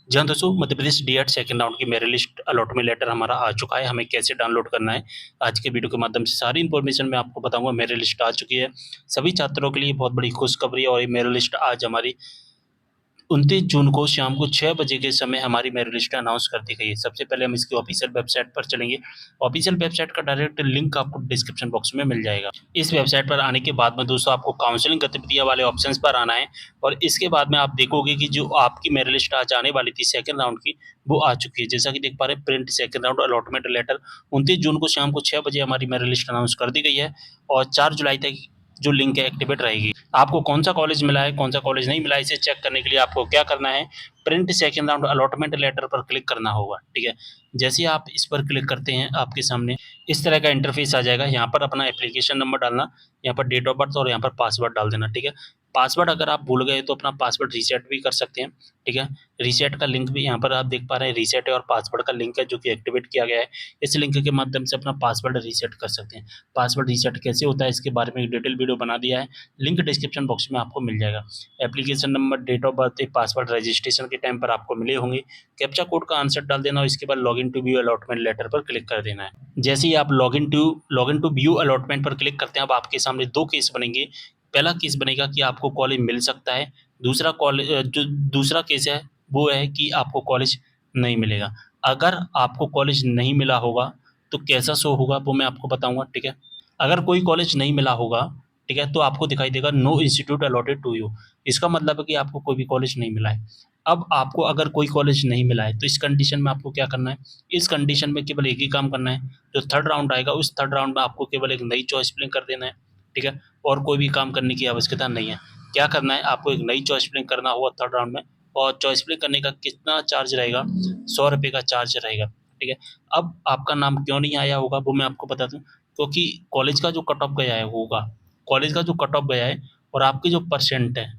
जी हाँ दोस्तों, Madhya Pradesh DEd second round की मेरिट लिस्ट अलॉटमेंट लेटर हमारा आ चुका है। हमें कैसे डाउनलोड करना है, आज के वीडियो के माध्यम से सारी इन्फॉर्मेशन मैं आपको बताऊँगा। मेरिट लिस्ट आ चुकी है। सभी छात्रों के लिए बहुत बड़ी खुशखबरी है और ये मेरिट लिस्ट आज हमारी 29 जून को शाम को 6 बजे के समय हमारी मेरिट लिस्ट अनाउंस कर दी गई है। सबसे पहले हम इसकी ऑफ़िशियल वेबसाइट पर चलेंगे। ऑफ़िशियल वेबसाइट का डायरेक्ट लिंक आपको डिस्क्रिप्शन बॉक्स में मिल जाएगा। इस वेबसाइट पर आने के बाद में दोस्तों आपको काउंसलिंग गतिविधियाँ वाले ऑप्शंस पर आना है और इसके बाद में आप देखोगे कि जो आपकी मेरिट लिस्ट आज आने वाली थी सेकंड राउंड की, वो आ चुकी है। जैसा कि देख पा रहे हैं, print second round allotment letter 29 जून को शाम को 6 बजे हमारी मेरिट लिस्ट अनाउंस कर दी गई है और 4 जुलाई तक जो लिंक है एक्टिवेट रहेगी। आपको कौन-सा कॉलेज मिला है, कौन-सा कॉलेज नहीं मिला है, इसे चेक करने के लिए आपको क्या करना है, print second round allotment letter पर क्लिक करना होगा, ठीक है? जैसे ही आप इस पर क्लिक करते हैं, आपके सामने इस तरह का इंटरफेस आ जाएगा। यहाँ पर अपना एप्लीकेशन नंबर डालना, यहाँ पर डेट ऑफ बर्थ और यहाँ पर पासवर्ड डाल देना, ठीक है? पासवर्ड अगर आप भूल गए तो अपना पासवर्ड रीसेट भी कर सकते हैं, ठीक है? रीसेट का लिंक भी यहाँ पर आप देख पा रहे हैं, रीसेट है और पासवर्ड का लिंक है जो कि एक्टिवेट किया गया है। इस लिंक के माध्यम से अपना पासवर्ड रीसेट कर सकते हैं। पासवर्ड रीसेट कैसे होता है, इसके बारे में एक डिटेल वीडियो बना दिया है, लिंक डिस्क्रिप्शन बॉक्स में आपको मिल जाएगा। Application number, date of birth, password registration के टाइम पर आपको मिले होंगे। कैप्चा कोड का आंसर डाल देना और इसके बाद login to view allotment letter पर क्लिक कर देना है। जैसे ही आप लॉगिन टू व्यू अलॉटमेंट पर क्लिक करते हैं, अब आपके सामने 2 केस बनेंगे। पहला केस बनेगा कि आपको कॉलेज मिल सकता है, जो दूसरा केस है वो है कि आपको कॉलेज नहीं मिलेगा। अगर आपको कॉलेज नहीं मिला होगा, तो कैसा शो होगा वो मैं आपको बताऊँगा, ठीक है? अगर कोई कॉलेज नहीं मिला होगा, ठीक है, तो आपको दिखाई देगा no institute allotted to you. इसका मतलब है कि आपको कोई भी कॉलेज नहीं मिला है। अब आपको अगर कोई कॉलेज नहीं मिला है, तो इस कंडीशन में आपको क्या करना है? इस कंडीशन में केवल एक ही काम करना है, जो थर्ड राउंड आएगा, उस थर्ड राउंड में आपको केवल एक नई चॉइस फिलिंग कर देना है, ठीक है? और कोई भी काम करने की आवश्यकता नहीं है। क्या करना है? आपको एक नई चॉइस फिलिंग करना होगा थर्ड राउंड में और चॉइस फिलिंग करने का कितना चार्ज रहेगा? ₹100 का चार्ज रहेगा, ठीक है? अब आपका नाम क्यों नहीं आया होगा, वो मैं आपको बता दूँ। क्योंकि कॉलेज का जो कट ऑफ गया है होगा, कॉलेज का जो कट ऑफ गया है और आपके जो परसेंट है,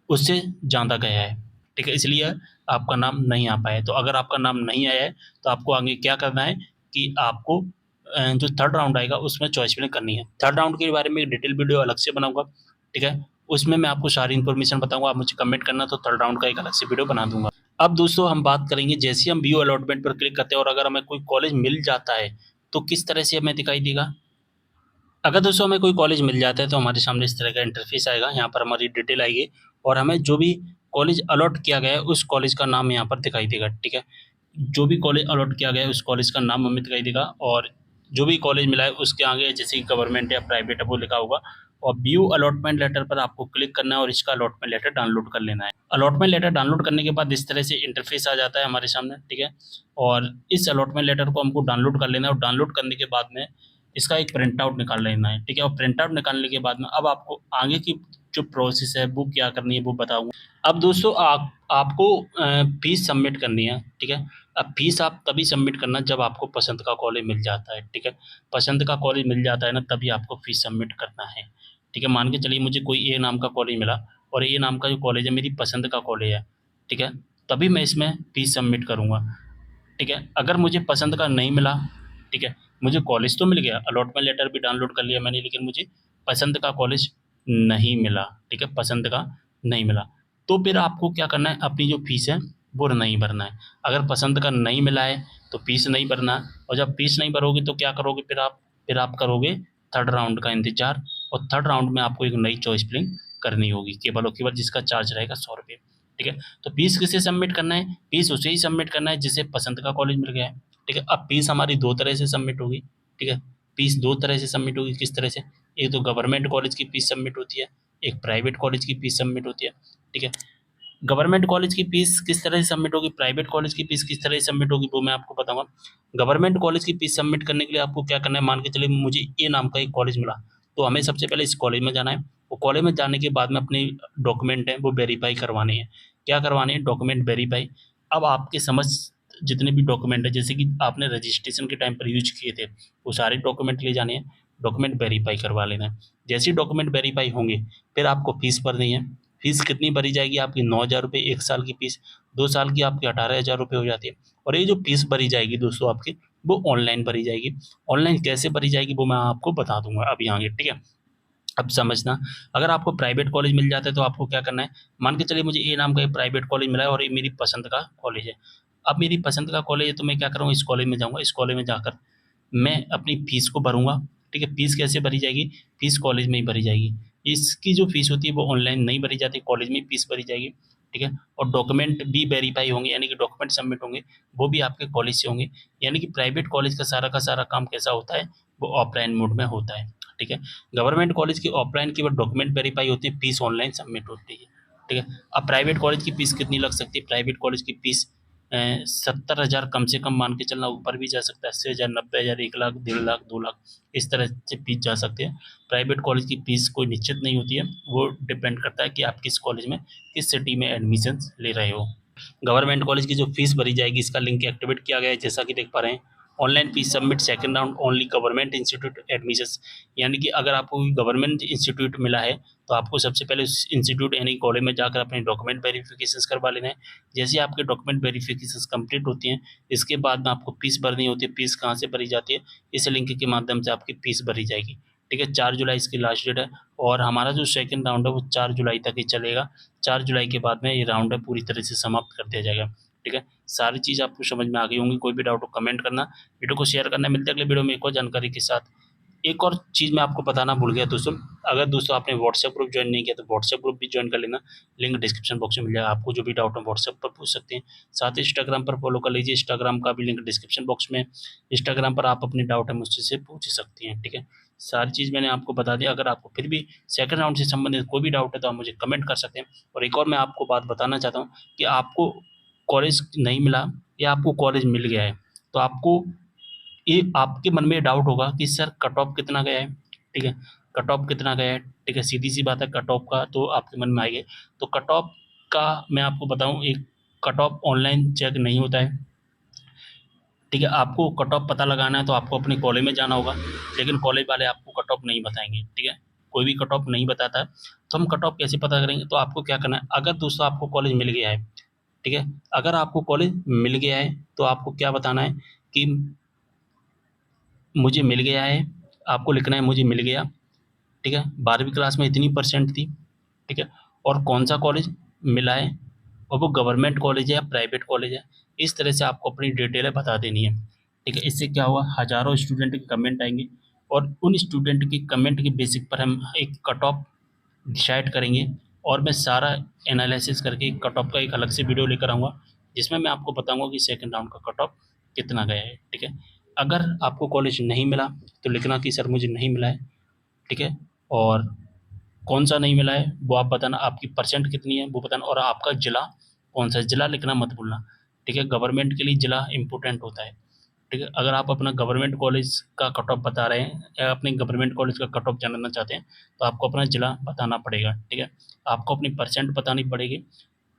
उससे ज़्यादा गया है, ठीक है? इसलिए आपका नाम नहीं आ पाया है। तो अगर आपका नाम नहीं आया है, तो आपको आगे क्या करना है कि आपको जो थर्ड राउंड आएगा उसमें चॉइस फिलिंग करनी है। थर्ड राउंड के बारे में एक डिटेल वीडियो अलग से बनाऊँगा, ठीक है? उसमें मैं आपको सारी इन्फॉर्मेशन बताऊँगा, आप मुझे कमेंट करना तो थर्ड राउंड का एक अलग से वीडियो बना दूँगा। अब दोस्तों हम बात करेंगे जैसे ही हम व्यू अलॉटमेंट पर क्लिक करते हैं और अगर हमें कोई कॉलेज मिल जाता है, तो किस तरह से हमें दिखाई देगा? अगर दोस्तों हमें कोई कॉलेज मिल जाता है तो हमारे सामने इस तरह का इंटरफेस आएगा, यहाँ पर हमारी डिटेल आएगी और हमें जो भी कॉलेज अलॉट किया गया है उस कॉलेज का नाम यहाँ पर दिखाई देगा, ठीक है? जो भी कॉलेज अलॉट किया गया है उस कॉलेज का नाम हमें दिखाई देगा और जो भी कॉलेज मिला है उसके आगे जैसे कि गवर्नमेंट या प्राइवेट है वो लिखा होगा और व्यू अलॉटमेंट लेटर पर आपको क्लिक करना है और इसका अलॉटमेंट लेटर डाउनलोड कर लेना है। अलॉटमेंट लेटर डाउनलोड करने के बाद इस तरह से इंटरफेस आ जाता है हमारे सामने, ठीक है? और इस अलॉटमेंट लेटर को हमको डाउनलोड कर लेना है और डाउनलोड करने के बाद में इसका एक प्रिंट आउट निकाल लेना है, ठीक है? और प्रिंट आउट निकालने के बाद में अब आपको आगे की जो प्रोसेस है वो क्या करनी है वो बताऊँगा। अब दोस्तों आपको फ़ीस सबमिट करनी है, ठीक है? अब फ़ीस आप तभी सबमिट करना जब आपको पसंद का कॉलेज मिल जाता है, ठीक है? पसंद का कॉलेज मिल जाता है ना तभी आपको फ़ीस सबमिट करना है, ठीक है? मान के चलिए मुझे कोई ए नाम का कॉलेज मिला और ए नाम का जो कॉलेज है मेरी पसंद का कॉलेज है, ठीक है? तभी मैं इसमें फ़ीस सबमिट करूँगा। ठीक है? अगर मुझे पसंद का नहीं मिला, ठीक है? मुझे कॉलेज तो मिल गया, अलॉटमेंट लेटर भी डाउनलोड कर लिया मैंने, लेकिन मुझे पसंद का कॉलेज नहीं मिला, ठीक है? पसंद का नहीं मिला। तो फिर आपको क्या करना है, अपनी जो फ़ीस है, वो नहीं भरना है। अगर पसंद का नहीं मिला है, तो फ़ीस नहीं भरना है और जब फ़ीस नहीं भरोगे तो क्या करोगे फिर आप करोगे थर्ड राउंड का इंतज़ार और थर्ड राउंड में आपको एक नई चॉइस फिलिंग करनी होगी, केवल और केवल जिसका चार्ज रहेगा ₹100, ठीक है? तो फ़ीस किसे सबमिट करना है? फ़ीस उसे ही सबमिट करना है जिसे पसंद का कॉलेज मिल गया है, ठीक है? अब फ़ीस हमारी 2 तरह से सबमिट होगी, ठीक है? फ़ीस 2 तरह से सबमिट होगी, किस तरह से? एक तो गवर्नमेंट कॉलेज की फ़ीस सबमिट होती है, एक प्राइवेट कॉलेज की फ़ीस सबमिट होती है, ठीक है? गवर्नमेंट कॉलेज की फ़ीस किस तरह से सबमिट होगी, प्राइवेट कॉलेज की फ़ीस किस तरह से सबमिट होगी, वो मैं आपको बताऊँगा। गवर्नमेंट कॉलेज की फ़ीस सबमिट करने के लिए आपको क्या करना है, मान के चलिए मुझे ए नाम का एक कॉलेज मिला, तो हमें सबसे पहले इस कॉलेज में जाना है। वो कॉलेज में जाने के बाद में अपने डॉक्यूमेंट हैं, वो वेरीफ़ाई करवाने हैं। क्या करवाने हैं? Document verify. अब आपके समझ जितने भी डॉक्यूमेंट हैं, जैसे कि आपने रजिस्ट्रेशन के टाइम पर यूज़ किए थे, वो सारे डॉक्यूमेंट ले जाने हैं, डॉक्यूमेंट वेरीफ़ाई करवा लेना है। जैसे ही डॉक्यूमेंट वेरीफ़ाई होंगे, फिर आपको फ़ीस भरनी है। फ़ीस कितनी भरी जाएगी आपकी? ₹9000 1 साल की फ़ीस, 2 साल की आपकी ₹18,000 हो जाती है और ये जो फ़ीस भरी जाएगी दोस्तों आपकी, वो ऑनलाइन भरी जाएगी। ऑनलाइन कैसे भरी जाएगी वो मैं आपको बता दूँगा अभी आगे, ठीक है? अब समझना, अगर आपको प्राइवेट कॉलेज मिल जाता है तो आपको क्या करना है, मान के चलिए मुझे ए नाम का एक प्राइवेट कॉलेज मिला है और ये मेरी पसंद का कॉलेज है। अब मेरी पसंद का कॉलेज है तो मैं क्या करूँगा, इस कॉलेज में जाऊँगा, इस कॉलेज में जाकर मैं अपनी फ़ीस को भरूँगा, ठीक है? फ़ीस कैसे भरी जाएगी? फ़ीस कॉलेज में ही भरी जाएगी। इसकी जो फ़ीस होती है वो ऑनलाइन नहीं भरी जाती, कॉलेज में ही फ़ीस भरी जाएगी, ठीक है? और डॉक्यूमेंट भी वेरीफ़ाई होंगे, यानी कि डॉक्यूमेंट सबमिट होंगे, वो भी आपके कॉलेज से होंगे। यानी कि प्राइवेट कॉलेज का सारा काम कैसा होता है, वो ऑफ़लाइन मोड में होता है, ठीक है? गवर्नमेंट कॉलेज की ऑफ़लाइन केवल डॉक्यूमेंट वेरीफ़ाई होती है, फ़ीस ऑनलाइन सबमिट होती है, ठीक है? अब प्राइवेट कॉलेज की फ़ीस कितनी लग सकती है? प्राइवेट कॉलेज की फ़ीस 70,000 कम से कम मान के चलना, ऊपर भी जा सकता है, 80,000, 90,000, 1 लाख, 1.5 लाख, 2 लाख, इस तरह से फ़ीस जा सकती है। प्राइवेट कॉलेज की फ़ीस कोई निश्चित नहीं होती है, वो डिपेंड करता है कि आप किस कॉलेज में, किस सिटी में एडमिशन्स ले रहे हो। गवर्नमेंट कॉलेज की जो फीस भरी जाएगी, इसका लिंक एक्टिवेट किया गया है, जैसा कि देख पा रहे हैं। Online fees submit second round only government institute admissions, यानी कि अगर आपको गवर्नमेंट इंस्टीट्यूट मिला है तो आपको सबसे पहले उस इंस्टीट्यूट यानी कॉलेज में जाकर अपने डॉक्यूमेंट वेरिफिकेशंस करवा लेना है। जैसे ही आपके डॉक्यूमेंट वेरिफिकेशंस कंप्लीट होती हैं, इसके बाद में आपको फीस भरनी होती है। फीस कहाँ से भरी जाती है? इस लिंक के माध्यम से आपकी फीस भरी जाएगी, ठीक है? 4 जुलाई इसकी लास्ट डेट है और हमारा जो सेकंड राउंड है वो 4 जुलाई तक ही चलेगा। 4 जुलाई के बाद में ये राउंड है पूरी तरह से समाप्त कर दिया जाएगा, ठीक है? सारी चीज़ आपको समझ में आ गई होंगी, कोई भी डाउट हो कमेंट करना, वीडियो को शेयर करना। मिलते हैं अगले वीडियो में एक और जानकारी के साथ। एक और चीज़ मैं आपको बताना भूल गया दोस्तों, अगर दोस्तों आपने व्हाट्सएप ग्रुप जॉइन नहीं किया तो व्हाट्सएप ग्रुप भी जॉइन कर लेना, लिंक डिस्क्रिप्शन बॉक्स में मिल जाएगा। आपको जो भी डाउट हो व्हाट्सएप पर पूछ सकते हैं। साथ ही इंस्टाग्राम पर फॉलो कर लीजिए, इंस्टाग्राम का भी लिंक डिस्क्रिप्शन बॉक्स में। इंस्टाग्राम पर आप अपने डाउट है मुझसे से पूछ सकती हैं, ठीक है? सारी चीज़ मैंने आपको बता दी। अगर आपको फिर भी सेकंड राउंड से संबंधित कोई भी डाउट है तो आप मुझे कमेंट कर सकते हैं। और एक और मैं आपको बात बताना चाहता हूँ कि आपको कॉलेज नहीं मिला या आपको कॉलेज मिल गया है, तो आपको ये आपके मन में डाउट होगा कि सर कट ऑफ कितना गया है, ठीक है? कट ऑफ कितना गया है, ठीक है? सीधी-सी बात है, कट ऑफ का तो आपके मन में आएगा। तो कट ऑफ का मैं आपको बताऊँ, एक कट ऑफ ऑनलाइन चेक नहीं होता है, ठीक है? आपको कट ऑफ पता लगाना है तो आपको अपने कॉलेज में जाना होगा, लेकिन कॉलेज वाले आपको कट ऑफ नहीं बताएँगे, ठीक है? कोई भी कट ऑफ नहीं बताता है, तो हम कट ऑफ कैसे पता करेंगे? तो आपको क्या करना है, अगर दोस्तों आपको कॉलेज मिल गया है, ठीक है? अगर आपको कॉलेज मिल गया है, तो आपको क्या बताना है कि मुझे मिल गया है, आपको लिखना है मुझे मिल गया, ठीक है? 12वीं क्लास में इतनी परसेंट थी, ठीक है? और कौन-सा कॉलेज मिला है और वो गवर्नमेंट कॉलेज है या प्राइवेट कॉलेज है, इस तरह से आपको अपनी डिटेलें बता देनी है, ठीक है? इससे क्या हुआ, हज़ारों स्टूडेंट के कमेंट आएँगे और उन स्टूडेंट के कमेंट के बेसिक पर हम एक कट ऑफ डिसाइड करेंगे और मैं सारा एनालिसिस करके एक कट ऑफ का एक अलग से वीडियो लेकर आऊँगा, जिसमें मैं आपको बताऊँगा कि सेकंड राउंड का कट ऑफ कितना गया है, ठीक है? अगर आपको कॉलेज नहीं मिला, तो लिखना कि सर मुझे नहीं मिला है, ठीक है? और कौन-सा नहीं मिला है, वो आप बताना, आपकी परसेंट कितनी है, वो बताना और आपका ज़िला कौन-सा है, ज़िला लिखना मत भूलना, ठीक है? गवर्नमेंट के लिए ज़िला इम्पोर्टेंट होता है, ठीक है? अगर आप अपना गवर्नमेंट कॉलेज का कट ऑफ बता रहे हैं या अपने गवर्नमेंट कॉलेज का कट ऑफ जानना चाहते हैं, तो आपको अपना ज़िला बताना पड़ेगा, ठीक है? आपको अपनी परसेंट बतानी पड़ेगी,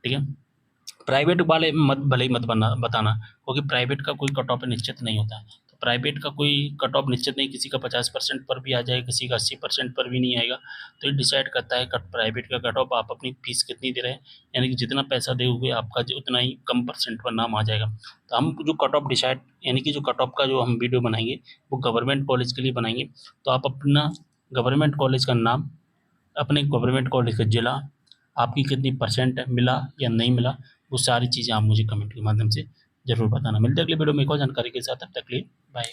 ठीक है? प्राइवेट वाले मत भले ही मत बताना, क्योंकि प्राइवेट का कोई कट ऑफ निश्चित नहीं होता है। तो प्राइवेट का कोई कट ऑफ निश्चित नहीं, किसी का 50% पर भी आ जाएगा, किसी का 80% पर भी नहीं आएगा। तो ये डिसाइड करता है कट प्राइवेट का कट ऑफ, आप अपनी फ़ीस कितनी दे रहे हैं, यानी कि जितना पैसा दोगे आपका जो उतना ही कम परसेंट पर नाम आ जाएगा। तो हम जो कट ऑफ डिसाइड, यानी कि जो कट ऑफ का जो हम वीडियो बनाएँगे, वो गवर्नमेंट कॉलेज के लिए बनाएँगे। तो आप अपना गवर्नमेंट कॉलेज का नाम, अपने गवर्नमेंट कॉलेज का ज़िला, आपकी कितनी परसेंट है, मिला या नहीं मिला, वो सारी चीज़ें आप मुझे कमेंट के माध्यम से ज़रूर बताना। मिलते हैं अगले वीडियो में एक और जानकारी के साथ, तब तक के लिए बाय।